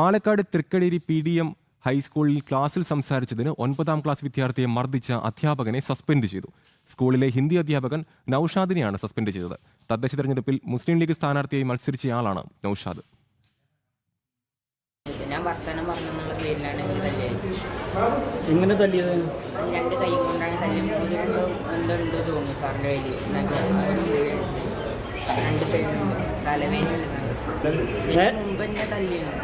Palakkad Thrikkaderi PDM ഹൈസ്കൂളിൽ ക്ലാസ്സിൽ സംസാരിച്ചതിന് 9ാം ക്ലാസ് വിദ്യാർത്ഥിയെ മർദ്ദിച്ച അധ്യാപകനെ സസ്പെൻഡ് ചെയ്തു. സ്കൂളിലെ ഹിന്ദി അധ്യാപകൻ നൌഷാദിനെയാണ് സസ്പെൻഡ് ചെയ്തത്. തദ്ദേശ തെരഞ്ഞെടുപ്പിൽ മുസ്ലിം ലീഗ് സ്ഥാനാർത്ഥിയായി മത്സരിച്ചയാളാണ് നൌഷാദ്. ഞാൻ വർത്തമാനം പറഞ്ഞെന്നുള്ള പേരിലാണ് എങ്ങനെ തല്ലിയത്? രണ്ട് കൈ കൊണ്ടാണ് എന്തുണ്ട് തോന്നുന്നു സാറിൻ്റെ കയ്യിൽ. രണ്ട് സൈഡുണ്ട്, തലവേനുണ്ട്. മുമ്പ് എന്നെ തല്ലിയാണ്.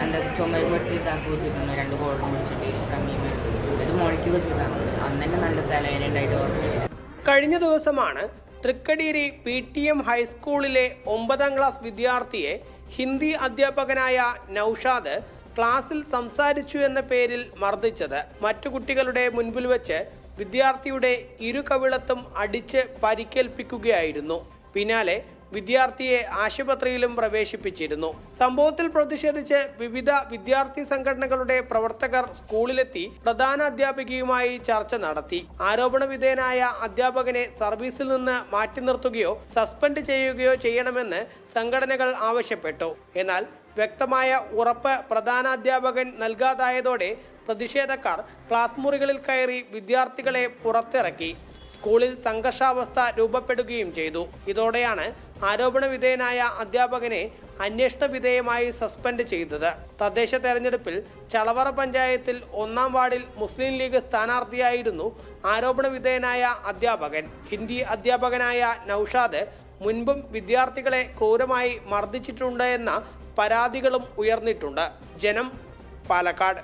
എന്താ ചുമര് പിടിച്ച് ഇതാക്കി വെച്ചിട്ടുണ്ട്, രണ്ട് കോളം പിടിച്ചിട്ട് കമ്മിയും എന്നിട്ട് മുളയ്ക്ക് വെച്ചിട്ടാണ്. അന്ന് തന്നെ നല്ല തലവേന ഉണ്ടായിട്ട് ഓർമ്മയില്ല. കഴിഞ്ഞ ദിവസമാണ് തൃക്കടീരി PTM ഹൈസ്കൂളിലെ 9ാം ക്ലാസ് വിദ്യാർത്ഥിയെ ഹിന്ദി അധ്യാപകനായ നൌഷാദ് ക്ലാസ്സിൽ സംസാരിച്ചു എന്ന പേരിൽ മർദ്ദിച്ചത്. മറ്റു കുട്ടികളുടെ മുൻപിൽ വെച്ച് വിദ്യാർത്ഥിയുടെ ഇരു കവിളത്തും അടിച്ച് പരിക്കേൽപ്പിക്കുകയായിരുന്നു. പിന്നാലെ വിദ്യാർത്ഥിയെ ആശുപത്രിയിലും പ്രവേശിപ്പിച്ചിരുന്നു. സംഭവത്തിൽ പ്രതിഷേധിച്ച് വിവിധ വിദ്യാർത്ഥി സംഘടനകളുടെ പ്രവർത്തകർ സ്കൂളിലെത്തി പ്രധാന അധ്യാപികയുമായി ചർച്ച നടത്തി. ആരോപണ വിധേയനായ അധ്യാപകനെ സർവീസിൽ നിന്ന് മാറ്റി നിർത്തുകയോ സസ്പെൻഡ് ചെയ്യുകയോ ചെയ്യണമെന്ന് സംഘടനകൾ ആവശ്യപ്പെട്ടു. എന്നാൽ വ്യക്തമായ ഉറപ്പ് പ്രധാനാധ്യാപകൻ നൽകാതായതോടെ പ്രതിഷേധക്കാർ ക്ലാസ് മുറികളിൽ കയറി വിദ്യാർത്ഥികളെ പുറത്തിറക്കി. സ്കൂളിൽ സംഘർഷാവസ്ഥ രൂപപ്പെടുകയും ചെയ്തു. ഇതോടെയാണ് ആരോപണ വിധേയനായ അധ്യാപകനെ അന്വേഷണ വിധേയമായി സസ്പെൻഡ് ചെയ്തത്. തദ്ദേശ തെരഞ്ഞെടുപ്പിൽ ചളവറ പഞ്ചായത്തിൽ 1ാം വാർഡിൽ മുസ്ലിം ലീഗ് സ്ഥാനാർത്ഥിയായിരുന്നു ആരോപണ വിധേയനായ അധ്യാപകൻ. ഹിന്ദി അധ്യാപകനായ നൌഷാദ് മുൻപും വിദ്യാർത്ഥികളെ ക്രൂരമായി മർദ്ദിച്ചിട്ടുണ്ട് എന്ന പരാതികളും ഉയർന്നിട്ടുണ്ട്. ജനം, പാലക്കാട്.